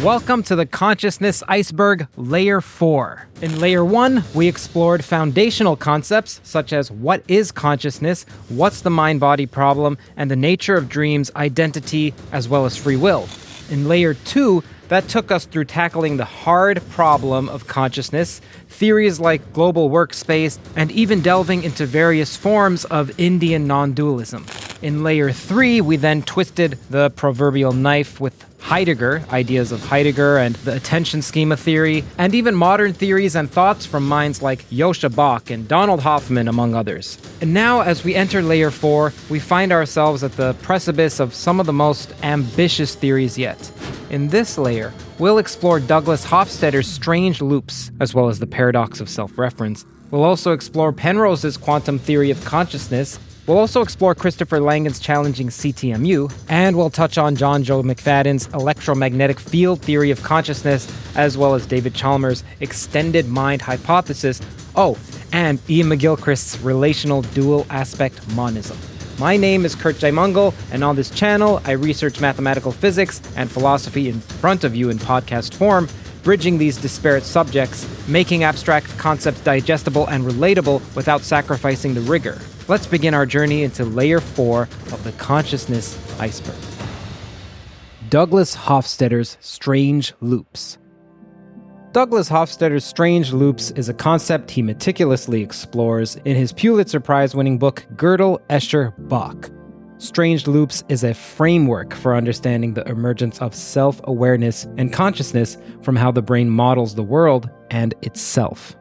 Welcome to the Consciousness Iceberg, Layer 4. In Layer 1, we explored foundational concepts such as what is consciousness, what's the mind-body problem, and the nature of dreams, identity, as well as free will. In Layer 2, that took us through tackling the hard problem of consciousness, theories like global workspace, and even delving into various forms of Indian non-dualism. In Layer 3, we then twisted the proverbial knife with Heidegger, ideas of Heidegger and the attention schema theory, and even modern theories and thoughts from minds like Joschel Bach and Donald Hoffman, among others. And now, as we enter Layer 4, we find ourselves at the precipice of some of the most ambitious theories yet. In this layer, we'll explore Douglas Hofstadter's strange loops, as well as the paradox of self-reference. We'll also explore Penrose's quantum theory of consciousness. We'll also explore Christopher Langan's challenging CTMU, and we'll touch on Johnjoe McFadden's electromagnetic field theory of consciousness, as well as David Chalmers' extended mind hypothesis. Oh, and Ian McGilchrist's relational dual aspect monism. My name is Curt Jaimungal, and on this channel, I research mathematical physics and philosophy in front of you in podcast form, bridging these disparate subjects, making abstract concepts digestible and relatable without sacrificing the rigor. Let's begin our journey into Layer 4 of the Consciousness Iceberg. Douglas Hofstadter's strange loops. Douglas Hofstadter's strange loops is a concept he meticulously explores in his Pulitzer Prize-winning book Godel, Escher, Bach. Strange loops is a framework for understanding the emergence of self-awareness and consciousness from how the brain models the world and itself.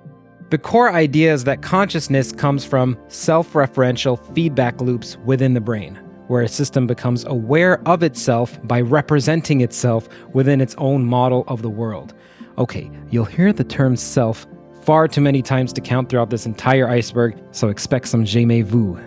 The core idea is that consciousness comes from self-referential feedback loops within the brain, where a system becomes aware of itself by representing itself within its own model of the world. Okay, you'll hear the term self far too many times to count throughout this entire iceberg, so expect some Jaimungal.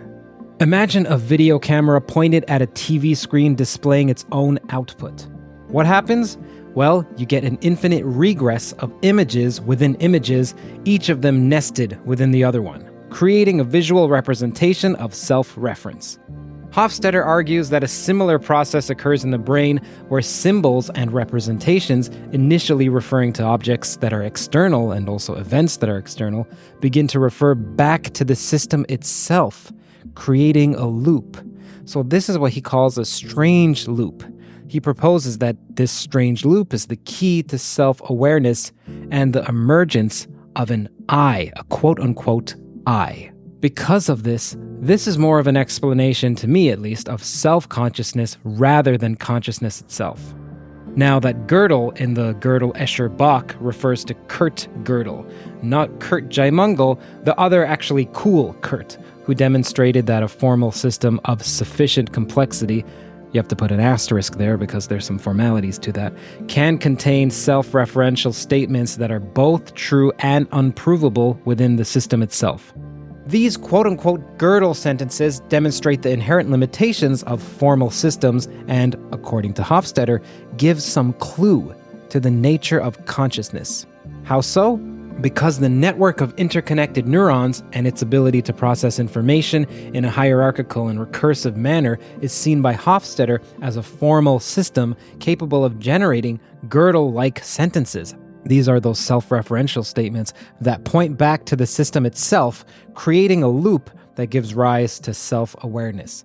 Imagine a video camera pointed at a TV screen displaying its own output. What happens? Well, you get an infinite regress of images within images, each of them nested within the other one, creating a visual representation of self-reference. Hofstadter argues that a similar process occurs in the brain where symbols and representations, initially referring to objects that are external and also events that are external, begin to refer back to the system itself, creating a loop. So this is what he calls a strange loop. He proposes that this strange loop is the key to self-awareness and the emergence of an I, a quote-unquote I. Because of this is more of an explanation, to me at least, of self-consciousness rather than consciousness itself. Now that Godel in the Godel Escher Bach refers to Curt Godel, not Curt Jaimungal, the other actually cool Curt, who demonstrated that a formal system of sufficient complexity, you have to put an asterisk there because there's some formalities to that, can contain self-referential statements that are both true and unprovable within the system itself. These quote-unquote Godel sentences demonstrate the inherent limitations of formal systems and, according to Hofstadter, give some clue to the nature of consciousness. How so? Because the network of interconnected neurons and its ability to process information in a hierarchical and recursive manner is seen by Hofstadter as a formal system capable of generating Godel-like sentences. These are those self-referential statements that point back to the system itself, creating a loop that gives rise to self-awareness.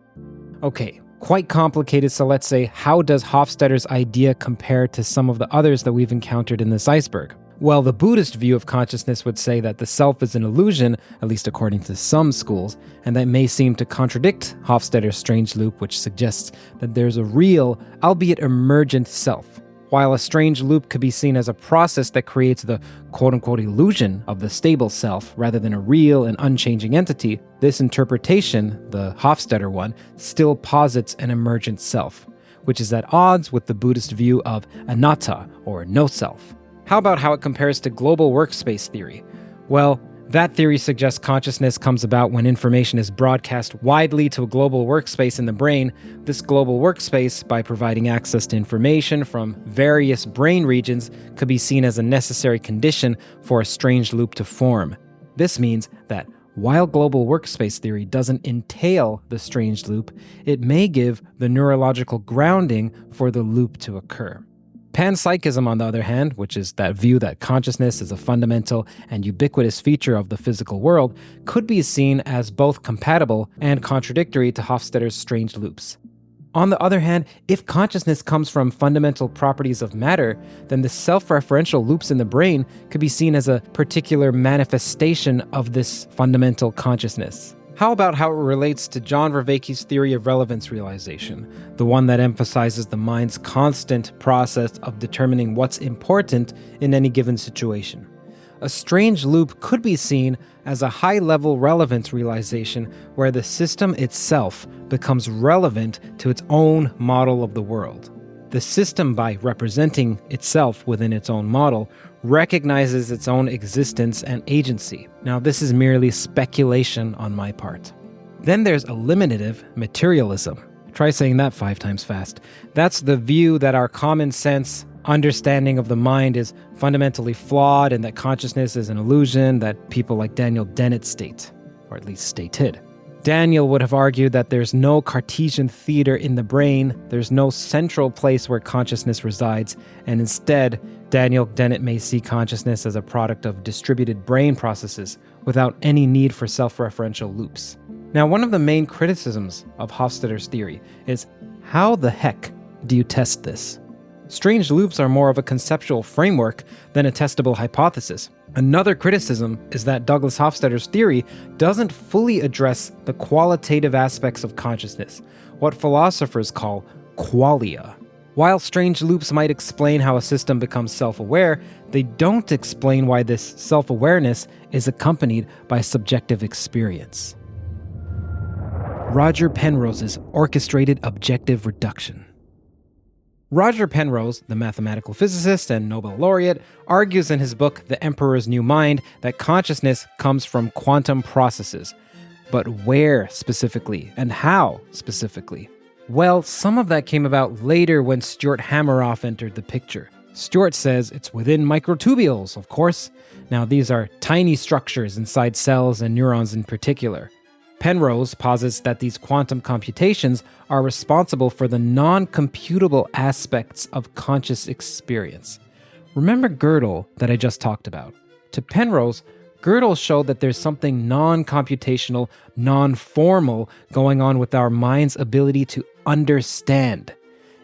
Okay, quite complicated, so let's say, how does Hofstadter's idea compare to some of the others that we've encountered in this iceberg? Well, the Buddhist view of consciousness would say that the self is an illusion, at least according to some schools, and that may seem to contradict Hofstadter's strange loop, which suggests that there's a real, albeit emergent self. While a strange loop could be seen as a process that creates the quote-unquote illusion of the stable self rather than a real and unchanging entity, this interpretation, the Hofstadter one, still posits an emergent self, which is at odds with the Buddhist view of anatta, or no self. How about how it compares to global workspace theory? Well, that theory suggests consciousness comes about when information is broadcast widely to a global workspace in the brain. This global workspace, by providing access to information from various brain regions, could be seen as a necessary condition for a strange loop to form. This means that while global workspace theory doesn't entail the strange loop, it may give the neurological grounding for the loop to occur. Panpsychism, on the other hand, which is that view that consciousness is a fundamental and ubiquitous feature of the physical world, could be seen as both compatible and contradictory to Hofstadter's strange loops. On the other hand, if consciousness comes from fundamental properties of matter, then the self-referential loops in the brain could be seen as a particular manifestation of this fundamental consciousness. How about how it relates to John Vervaake's theory of relevance realization, the one that emphasizes the mind's constant process of determining what's important in any given situation? A strange loop could be seen as a high-level relevance realization where the system itself becomes relevant to its own model of the world. The system, by representing itself within its own model, recognizes its own existence and agency. Now, this is merely speculation on my part. Then there's eliminative materialism. Try saying that 5 times fast. That's the view that our common sense understanding of the mind is fundamentally flawed and that consciousness is an illusion that people like Dennett state, or at least stated. Daniel would have argued that there's no Cartesian theater in the brain, there's no central place where consciousness resides, and instead, Dennett may see consciousness as a product of distributed brain processes without any need for self-referential loops. Now, one of the main criticisms of Hofstadter's theory is, how the heck do you test this? Strange loops are more of a conceptual framework than a testable hypothesis. Another criticism is that Douglas Hofstadter's theory doesn't fully address the qualitative aspects of consciousness, what philosophers call qualia. While strange loops might explain how a system becomes self-aware, they don't explain why this self-awareness is accompanied by subjective experience. Roger Penrose's orchestrated objective reduction. Roger Penrose, the mathematical physicist and Nobel laureate, argues in his book The Emperor's New Mind that consciousness comes from quantum processes. But where specifically, and how specifically? Well, some of that came about later when Stuart Hameroff entered the picture. Stuart says it's within microtubules, of course. Now, these are tiny structures inside cells and neurons in particular. Penrose posits that these quantum computations are responsible for the non-computable aspects of conscious experience. Remember Godel that I just talked about? To Penrose, Godel showed that there's something non-computational, non-formal going on with our mind's ability to understand.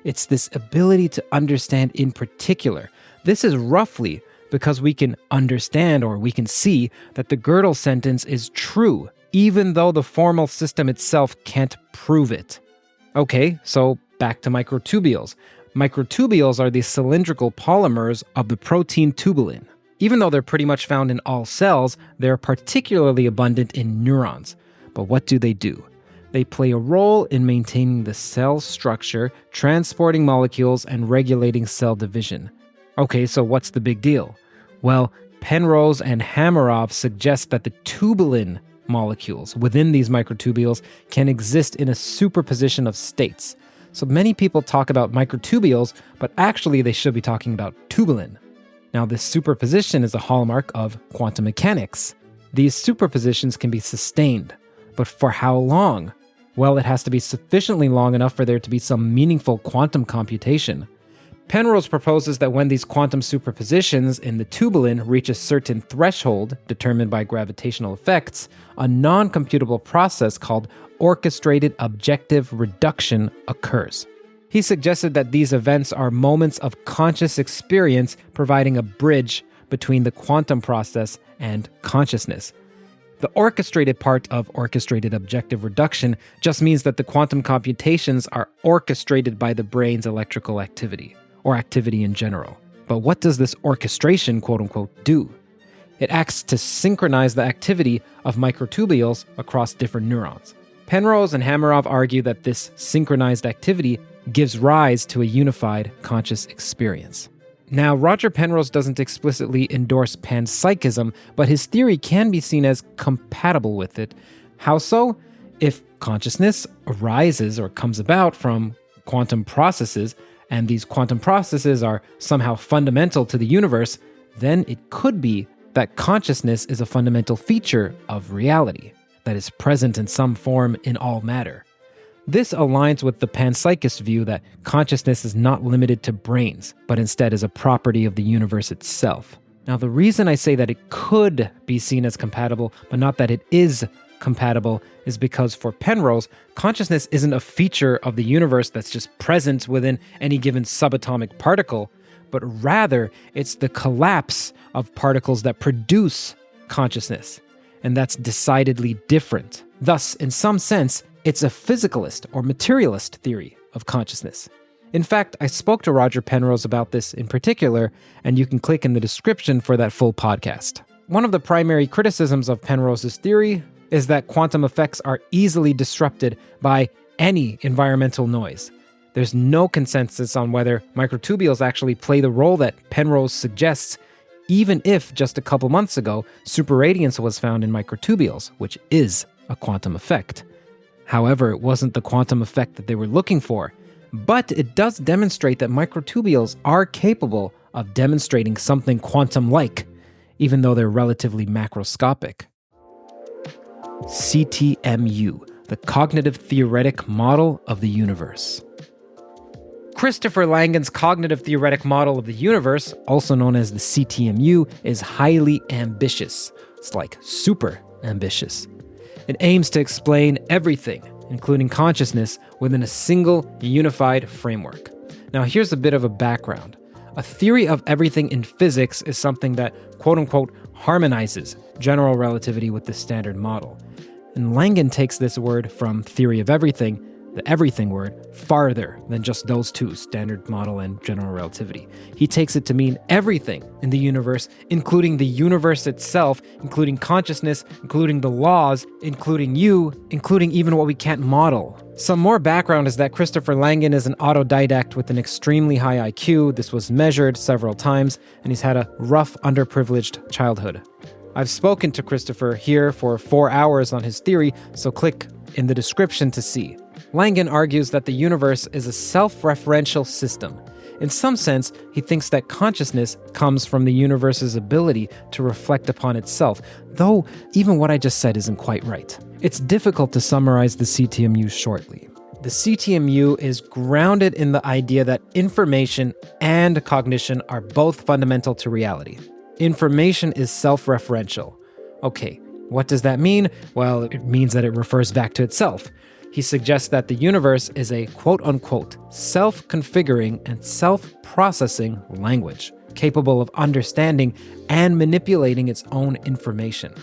It's this ability to understand in particular. This is roughly because we can understand or we can see that the Godel sentence is true, even though the formal system itself can't prove it. Okay, so back to microtubules. Microtubules are the cylindrical polymers of the protein tubulin. Even though they're pretty much found in all cells, they're particularly abundant in neurons. But what do? They play a role in maintaining the cell structure, transporting molecules, and regulating cell division. Okay, so what's the big deal? Well, Penrose and Hameroff suggest that the tubulin molecules within these microtubules can exist in a superposition of states. So many people talk about microtubules, but actually they should be talking about tubulin. Now, this superposition is a hallmark of quantum mechanics. These superpositions can be sustained, but for how long? Well, it has to be sufficiently long enough for there to be some meaningful quantum computation. Penrose proposes that when these quantum superpositions in the tubulin reach a certain threshold determined by gravitational effects, a non-computable process called orchestrated objective reduction occurs. He suggested that these events are moments of conscious experience providing a bridge between the quantum process and consciousness. The orchestrated part of orchestrated objective reduction just means that the quantum computations are orchestrated by the brain's electrical activity, or activity in general. But what does this orchestration, quote-unquote, do? It acts to synchronize the activity of microtubules across different neurons. Penrose and Hameroff argue that this synchronized activity gives rise to a unified conscious experience. Now, Roger Penrose doesn't explicitly endorse panpsychism, but his theory can be seen as compatible with it. How so? If consciousness arises or comes about from quantum processes, and these quantum processes are somehow fundamental to the universe, then it could be that consciousness is a fundamental feature of reality that is present in some form in all matter. This aligns with the panpsychist view that consciousness is not limited to brains, but instead is a property of the universe itself. Now, the reason I say that it could be seen as compatible, but not that it is compatible, is because for Penrose, consciousness isn't a feature of the universe that's just present within any given subatomic particle, but rather it's the collapse of particles that produce consciousness, and that's decidedly different. Thus, in some sense, it's a physicalist or materialist theory of consciousness. In fact, I spoke to Roger Penrose about this in particular, and you can click in the description for that full podcast. One of the primary criticisms of Penrose's theory is that quantum effects are easily disrupted by any environmental noise. There's no consensus on whether microtubules actually play the role that Penrose suggests, even if just a couple months ago, superradiance was found in microtubules, which is a quantum effect. However, it wasn't the quantum effect that they were looking for, but it does demonstrate that microtubules are capable of demonstrating something quantum-like, even though they're relatively macroscopic. CTMU, the cognitive theoretic model of the universe. Christopher Langan's cognitive theoretic model of the universe, also known as the CTMU, is highly ambitious. It's like super ambitious. It aims to explain everything, including consciousness, within a single unified framework. Now, here's a bit of a background. A theory of everything in physics is something that, quote-unquote, harmonizes general relativity with the standard model. And Langan takes this word from theory of everything, the everything word, farther than just those two, standard model and general relativity. He takes it to mean everything in the universe, including the universe itself, including consciousness, including the laws, including you, including even what we can't model. Some more background is that Christopher Langan is an autodidact with an extremely high IQ. This was measured several times, and he's had a rough, underprivileged childhood. I've spoken to Christopher here for 4 hours on his theory, so click in the description to see. Langan argues that the universe is a self-referential system. In some sense, he thinks that consciousness comes from the universe's ability to reflect upon itself, though even what I just said isn't quite right. It's difficult to summarize the CTMU shortly. The CTMU is grounded in the idea that information and cognition are both fundamental to reality. Information is self-referential. Okay, what does that mean? Well, it means that it refers back to itself. He suggests that the universe is a quote-unquote self-configuring and self-processing language, capable of understanding and manipulating its own information.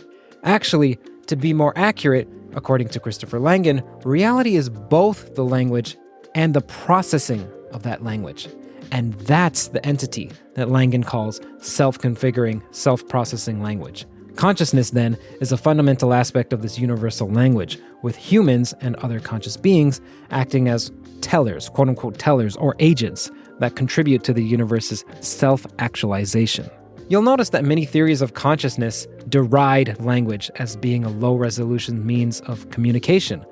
Actually, to be more accurate, according to Christopher Langan, reality is both the language and the processing of that language. And that's the entity that Langan calls self-configuring, self-processing language. Consciousness, then, is a fundamental aspect of this universal language, with humans and other conscious beings acting as tellers, quote-unquote tellers, or agents that contribute to the universe's self-actualization. You'll notice that many theories of consciousness deride language as being a low-resolution means of communication.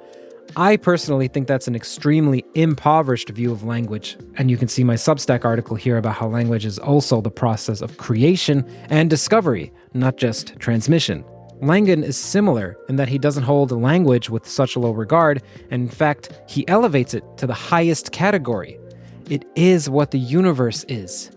I personally think that's an extremely impoverished view of language, and you can see my Substack article here about how language is also the process of creation and discovery, not just transmission. Langan is similar in that he doesn't hold language with such low regard, and in fact, he elevates it to the highest category. It is what the universe is.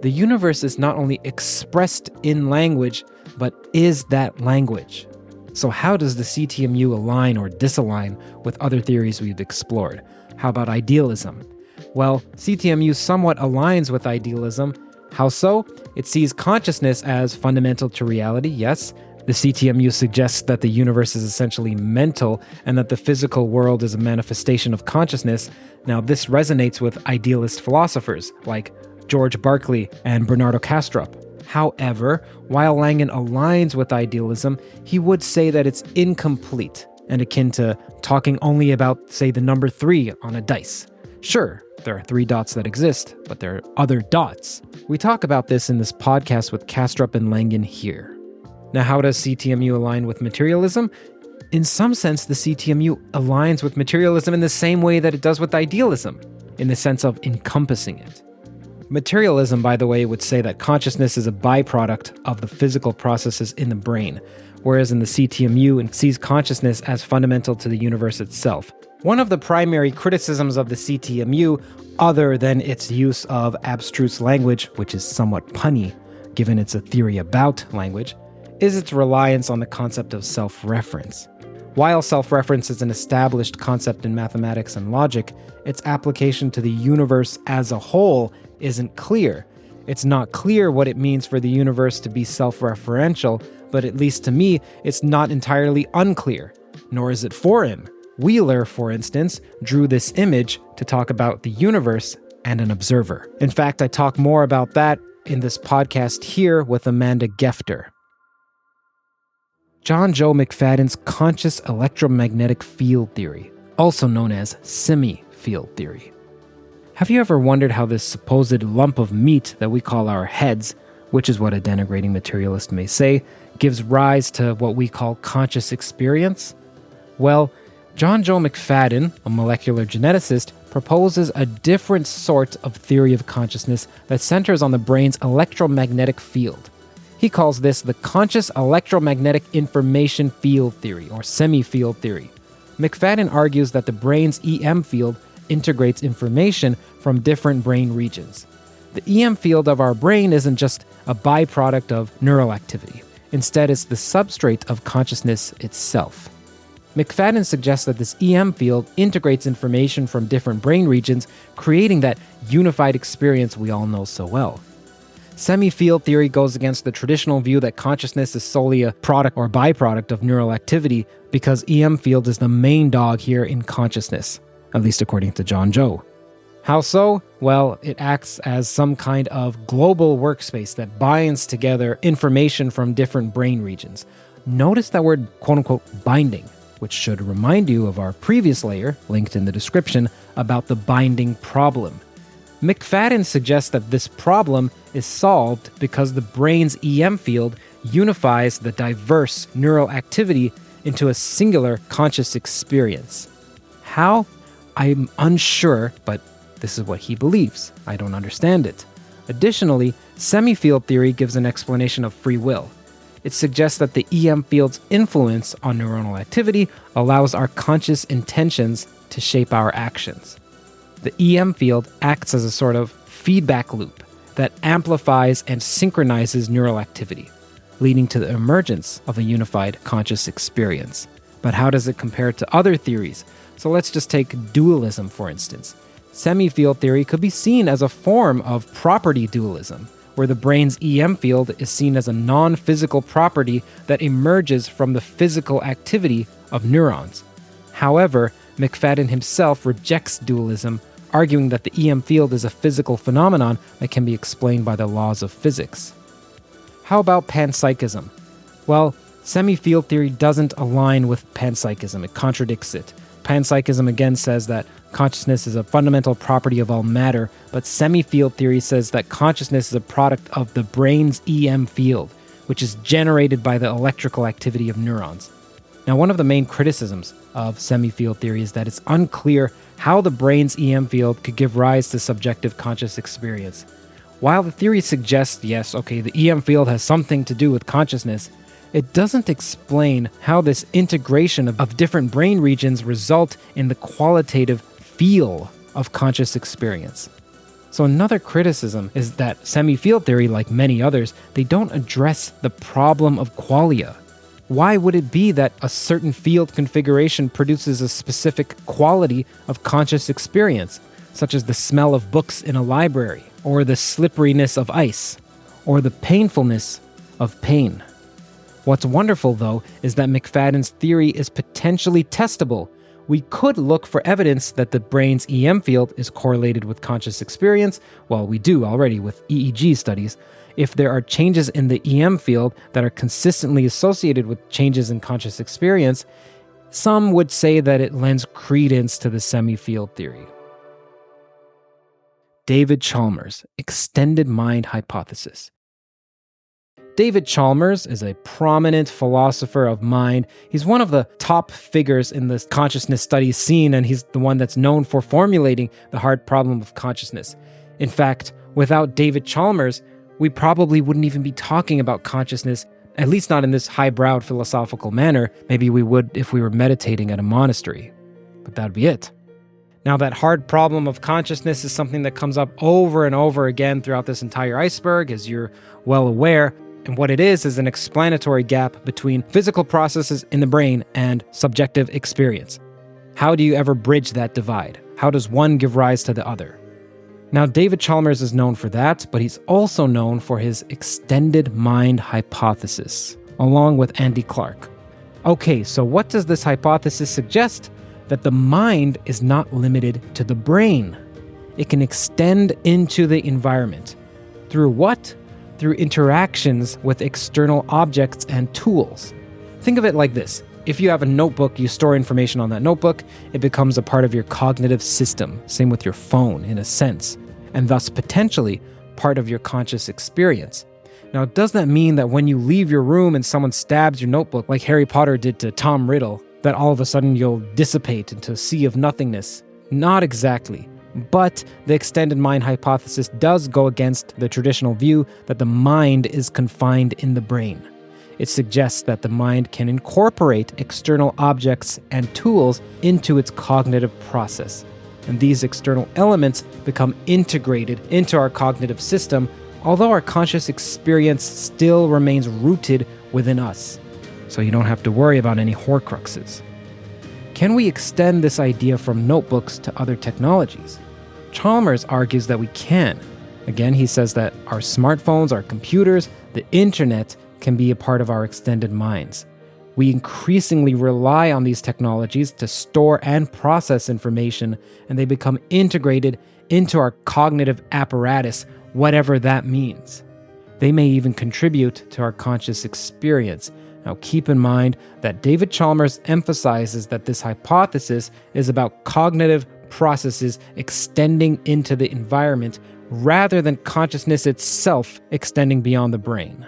The universe is not only expressed in language, but is that language. So how does the CTMU align or disalign with other theories we've explored? How about idealism? Well, CTMU somewhat aligns with idealism. How so? It sees consciousness as fundamental to reality, yes. The CTMU suggests that the universe is essentially mental and that the physical world is a manifestation of consciousness. Now, this resonates with idealist philosophers like George Berkeley and Bernardo Kastrup. However, while Langan aligns with idealism, he would say that it's incomplete and akin to talking only about, say, the number 3 on a dice. Sure, there are 3 dots that exist, but there are other dots. We talk about this in this podcast with Kastrup and Langan here. Now, how does CTMU align with materialism? In some sense, the CTMU aligns with materialism in the same way that it does with idealism, in the sense of encompassing it. Materialism, by the way, would say that consciousness is a byproduct of the physical processes in the brain, whereas in the CTMU it sees consciousness as fundamental to the universe itself. One of the primary criticisms of the CTMU, other than its use of abstruse language, which is somewhat punny, given it's a theory about language, is its reliance on the concept of self-reference. While self-reference is an established concept in mathematics and logic, its application to the universe as a whole isn't clear. It's not clear what it means for the universe to be self-referential, but at least to me, it's not entirely unclear, nor is it foreign. Wheeler, for instance, drew this image to talk about the universe and an observer. In fact, I talk more about that in this podcast here with Amanda Gefter. Johnjoe McFadden's conscious electromagnetic field theory, also known as CEMI field theory. Have you ever wondered how this supposed lump of meat that we call our heads, which is what a denigrating materialist may say, gives rise to what we call conscious experience? Well, Johnjoe McFadden, a molecular geneticist, proposes a different sort of theory of consciousness that centers on the brain's electromagnetic field. He calls this the conscious electromagnetic information field theory, or CEMI field theory. McFadden argues that the brain's EM field integrates information from different brain regions. The EM field of our brain isn't just a byproduct of neural activity. Instead, it's the substrate of consciousness itself. McFadden suggests that this EM field integrates information from different brain regions, creating that unified experience we all know so well. CEMI field theory goes against the traditional view that consciousness is solely a product or byproduct of neural activity, because EM field is the main dog here in consciousness, at least according to Johnjoe. How so? Well, it acts as some kind of global workspace that binds together information from different brain regions. Notice that word quote-unquote binding, which should remind you of our previous layer, linked in the description, about the binding problem. McFadden suggests that this problem is solved because the brain's EM field unifies the diverse neural activity into a singular conscious experience. How? I'm unsure, but this is what he believes. I don't understand it. Additionally, CEMI field theory gives an explanation of free will. It suggests that the EM field's influence on neuronal activity allows our conscious intentions to shape our actions. The EM field acts as a sort of feedback loop that amplifies and synchronizes neural activity, leading to the emergence of a unified conscious experience. But how does it compare to other theories? So let's just take dualism, for instance. CEMI field theory could be seen as a form of property dualism, where the brain's EM field is seen as a non-physical property that emerges from the physical activity of neurons. However, McFadden himself rejects dualism, arguing that the EM field is a physical phenomenon that can be explained by the laws of physics. How about panpsychism? Well, CEMI field theory doesn't align with panpsychism, it contradicts it. Panpsychism again says that consciousness is a fundamental property of all matter, but CEMI field theory says that consciousness is a product of the brain's EM field, which is generated by the electrical activity of neurons. Now, one of the main criticisms of CEMI field theory is that it's unclear how the brain's EM field could give rise to subjective conscious experience. While the theory suggests, yes, okay, the EM field has something to do with consciousness, it doesn't explain how this integration of different brain regions result in the qualitative feel of conscious experience. So another criticism is that CEMI field theory, like many others, they don't address the problem of qualia. Why would it be that a certain field configuration produces a specific quality of conscious experience, such as the smell of books in a library, or the slipperiness of ice, or the painfulness of pain? What's wonderful, though, is that McFadden's theory is potentially testable. We could look for evidence that the brain's EM field is correlated with conscious experience, well, we do already with EEG studies. If there are changes in the EM field that are consistently associated with changes in conscious experience, some would say that it lends credence to the CEMI field theory. David Chalmers, extended mind hypothesis. David Chalmers is a prominent philosopher of mind. He's one of the top figures in the consciousness studies scene, and he's the one that's known for formulating the hard problem of consciousness. In fact, without David Chalmers, we probably wouldn't even be talking about consciousness, at least not in this highbrowed philosophical manner. Maybe we would if we were meditating at a monastery. but that'd be it. Now, that hard problem of consciousness is something that comes up over and over again throughout this entire iceberg, as you're well aware. And what it is an explanatory gap between physical processes in the brain and subjective experience. How do you ever bridge that divide? How does one give rise to the other? Now, David Chalmers is known for that, but he's also known for his extended mind hypothesis, along with Andy Clark. Okay, so what does this hypothesis suggest? That the mind is not limited to the brain. It can extend into the environment. Through what? Through interactions with external objects and tools. Think of it like this. If you have a notebook, you store information on that notebook, it becomes a part of your cognitive system. Same with your phone, in a sense, and thus potentially part of your conscious experience. Now, does that mean that when you leave your room and someone stabs your notebook, like Harry Potter did to Tom Riddle, that all of a sudden you'll dissipate into a sea of nothingness? Not exactly. But the extended mind hypothesis does go against the traditional view that the mind is confined in the brain. It suggests that the mind can incorporate external objects and tools into its cognitive process. And these external elements become integrated into our cognitive system, although our conscious experience still remains rooted within us. So you don't have to worry about any Horcruxes. Can we extend this idea from notebooks to other technologies? Chalmers argues that we can. Again, he says that our smartphones, our computers, the internet can be a part of our extended minds. We increasingly rely on these technologies to store and process information, and they become integrated into our cognitive apparatus, whatever that means. They may even contribute to our conscious experience. Now, keep in mind that David Chalmers emphasizes that this hypothesis is about cognitive processes extending into the environment rather than consciousness itself extending beyond the brain.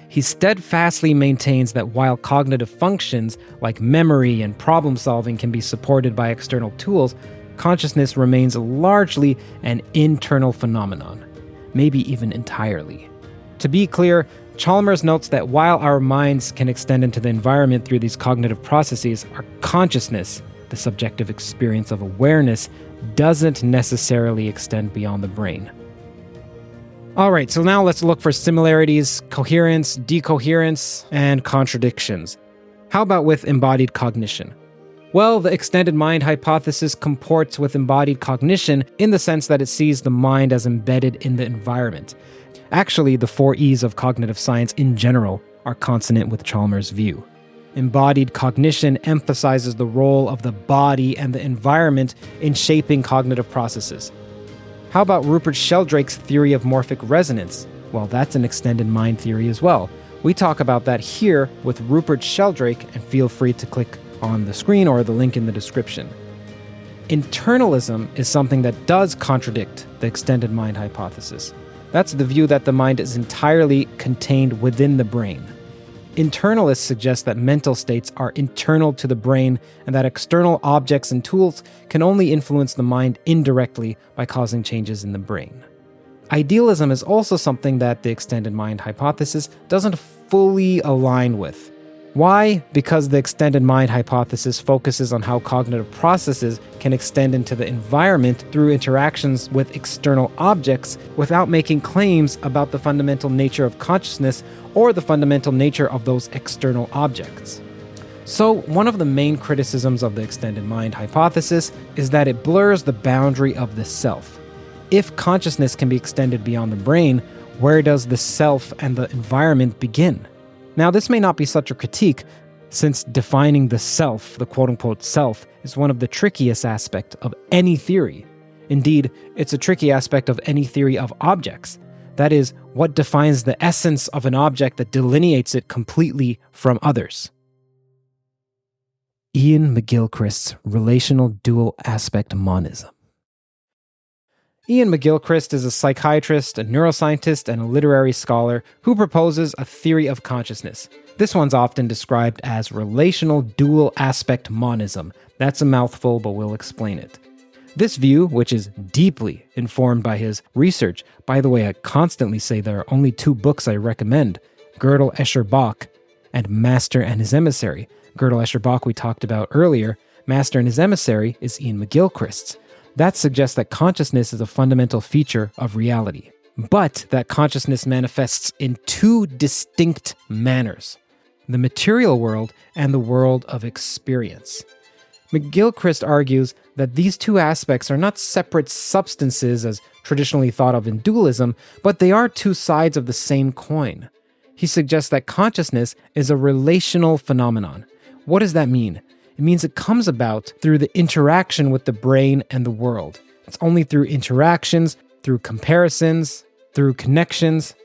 He steadfastly maintains that while cognitive functions like memory and problem solving can be supported by external tools, consciousness remains largely an internal phenomenon, maybe even entirely. To be clear, Chalmers notes that while our minds can extend into the environment through these cognitive processes, our consciousness, the subjective experience of awareness, doesn't necessarily extend beyond the brain. All right, so now let's look for similarities, coherence, decoherence, and contradictions. How about with embodied cognition? Well, the extended mind hypothesis comports with embodied cognition in the sense that it sees the mind as embedded in the environment. Actually, the 4 E's of cognitive science in general are consonant with Chalmers' view. Embodied cognition emphasizes the role of the body and the environment in shaping cognitive processes. How about Rupert Sheldrake's theory of morphic resonance? Well, that's an extended mind theory as well. We talk about that here with Rupert Sheldrake, and feel free to click on the screen or the link in the description. Internalism is something that does contradict the extended mind hypothesis. That's the view that the mind is entirely contained within the brain. Internalists suggest that mental states are internal to the brain and that external objects and tools can only influence the mind indirectly by causing changes in the brain. Idealism is also something that the extended mind hypothesis doesn't fully align with. Why? Because the extended mind hypothesis focuses on how cognitive processes can extend into the environment through interactions with external objects without making claims about the fundamental nature of consciousness or the fundamental nature of those external objects. So, one of the main criticisms of the extended mind hypothesis is that it blurs the boundary of the self. If consciousness can be extended beyond the brain, where does the self and the environment begin? Now, this may not be such a critique, since defining the self, the quote-unquote self, is one of the trickiest aspects of any theory. Indeed, it's a tricky aspect of any theory of objects. That is, what defines the essence of an object that delineates it completely from others. Ian McGilchrist's relational dual aspect monism. Ian McGilchrist is a psychiatrist, a neuroscientist, and a literary scholar who proposes a theory of consciousness. This one's often described as relational dual aspect monism. That's a mouthful, but we'll explain it. This view, which is deeply informed by his research, by the way, I constantly say there are only 2 books I recommend, Godel, Escher, Bach, and Master and His Emissary. Godel, Escher, Bach we talked about earlier, Master and his emissary is Ian McGilchrist. That suggests that consciousness is a fundamental feature of reality, but that consciousness manifests in two distinct manners: the material world and the world of experience. McGilchrist argues that these two aspects are not separate substances as traditionally thought of in dualism, but they are two sides of the same coin. He suggests that consciousness is a relational phenomenon. What does that mean? It means it comes about through the interaction with the brain and the world. It's only through interactions, through comparisons, through connections,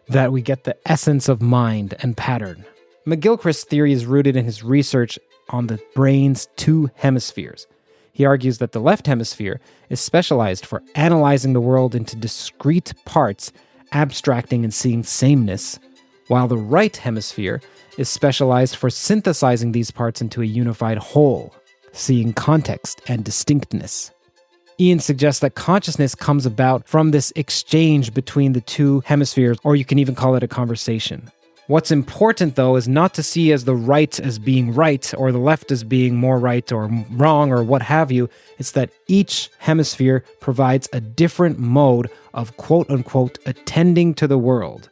that we get the essence of mind and pattern. McGilchrist's theory is rooted in his research on the brain's two hemispheres. He argues that the left hemisphere is specialized for analyzing the world into discrete parts, abstracting and seeing sameness, while the right hemisphere is specialized for synthesizing these parts into a unified whole, seeing context and distinctness. Ian suggests that consciousness comes about from this exchange between the two hemispheres, or you can even call it a conversation. What's important, though, is not to see as the right as being right, or the left as being more right or wrong, or what have you. It's that each hemisphere provides a different mode of quote-unquote attending to the world.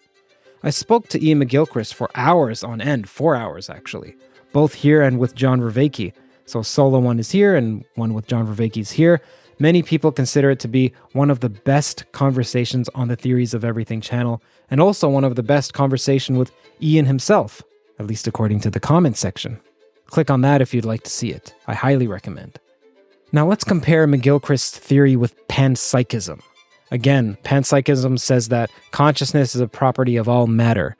I spoke to Ian McGilchrist for hours on end, 4 hours actually, both here and with John Vervaeke. So solo one is here and one with John Vervaeke is here. Many people consider it to be one of the best conversations on the Theories of Everything channel, and also one of the best conversation with Ian himself, at least according to the comments section. Click on that if you'd like to see it. I highly recommend. Now let's compare McGilchrist's theory with panpsychism. Again, panpsychism says that consciousness is a property of all matter.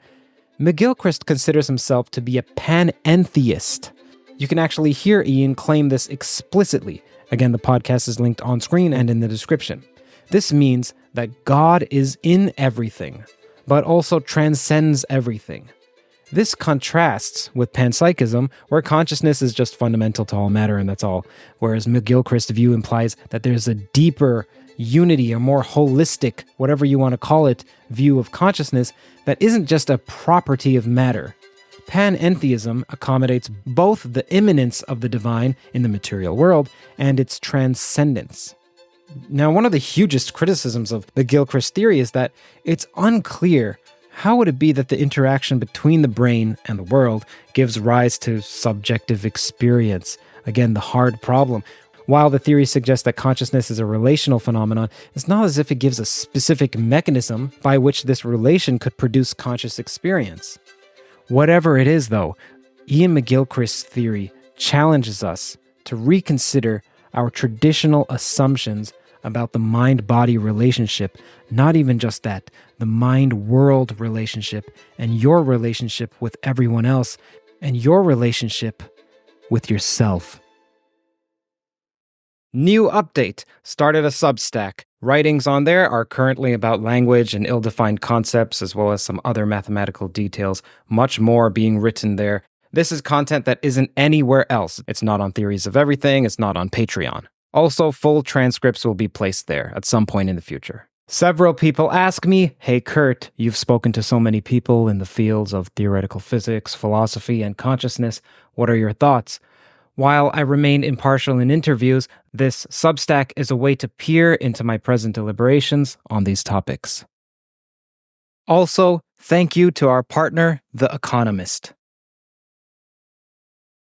McGilchrist considers himself to be a panentheist. You can actually hear Ian claim this explicitly. Again, the podcast is linked on screen and in the description. This means that God is in everything, but also transcends everything. This contrasts with panpsychism, where consciousness is just fundamental to all matter and that's all, whereas McGilchrist's view implies that there's a deeper unity, a more holistic, whatever you want to call it, view of consciousness that isn't just a property of matter. Panentheism accommodates both the immanence of the divine in the material world and its transcendence. Now, one of the hugest criticisms of the McGilchrist theory is that it's unclear how would it be that the interaction between the brain and the world gives rise to subjective experience. Again, the hard problem. While the theory suggests that consciousness is a relational phenomenon, it's not as if it gives a specific mechanism by which this relation could produce conscious experience. Whatever it is, though, Ian McGilchrist's theory challenges us to reconsider our traditional assumptions about the mind-body relationship, not even just that, the mind-world relationship, and your relationship with everyone else, and your relationship with yourself. New update. Started a Substack. Writings on there are currently about language and ill-defined concepts, as well as some other mathematical details. Much more being written there. This is content that isn't anywhere else. It's not on Theories of Everything. It's not on Patreon. Also, full transcripts will be placed there at some point in the future. Several people ask me, "Hey Curt, you've spoken to so many people in the fields of theoretical physics, philosophy, and consciousness. What are your thoughts?" While I remain impartial in interviews, this Substack is a way to peer into my present deliberations on these topics. Also, thank you to our partner, The Economist.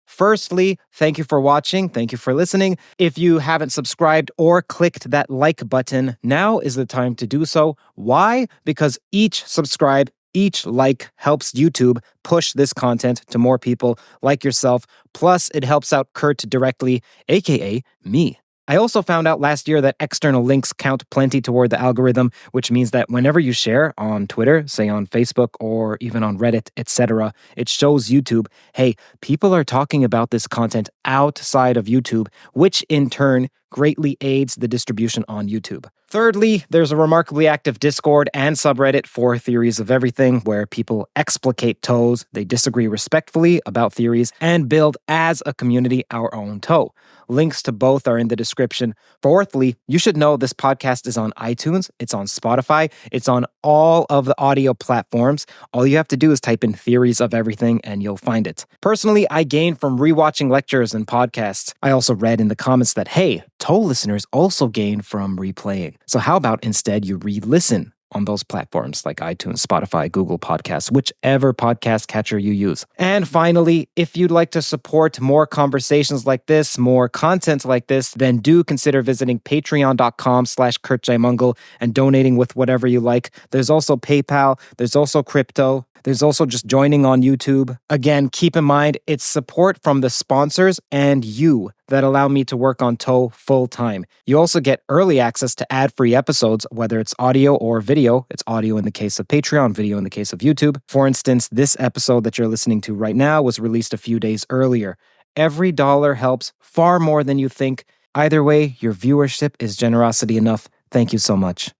Firstly, thank you for watching. Thank you for listening. If you haven't subscribed or clicked that like button, now is the time to do so. Why? Because each subscribe, each like helps YouTube push this content to more people like yourself. Plus, it helps out Curt directly, aka me. I also found out last year that external links count plenty toward the algorithm, which means that whenever you share on Twitter, say on Facebook, or even on Reddit, etc., it shows YouTube, hey, people are talking about this content outside of YouTube, which in turn greatly aids the distribution on YouTube. Thirdly, there's a remarkably active Discord and subreddit for Theories of Everything, where people explicate toes, they disagree respectfully about theories, and build as a community our own toe. Links to both are in the description. Fourthly, you should know this podcast is on iTunes, it's on Spotify, it's on all of the audio platforms. All you have to do is type in Theories of Everything and you'll find it. Personally, I gained from rewatching lectures and podcasts. I also read in the comments that, hey, toe listeners also gain from replaying. So how about instead you re-listen on those platforms like iTunes, Spotify, Google Podcasts, whichever podcast catcher you use. And finally, if you'd like to support more conversations like this, more content like this, then do consider visiting patreon.com/Curt Jaimungal and donating with whatever you like. There's also PayPal, there's also crypto, there's also just joining on YouTube. Again, keep in mind, it's support from the sponsors and you that allow me to work on Toe full time. You also get early access to ad-free episodes, whether it's audio or video. It's audio in the case of Patreon, video in the case of YouTube. For instance, this episode that you're listening to right now was released a few days earlier. Every dollar helps far more than you think. Either way, your viewership is generosity enough. Thank you so much.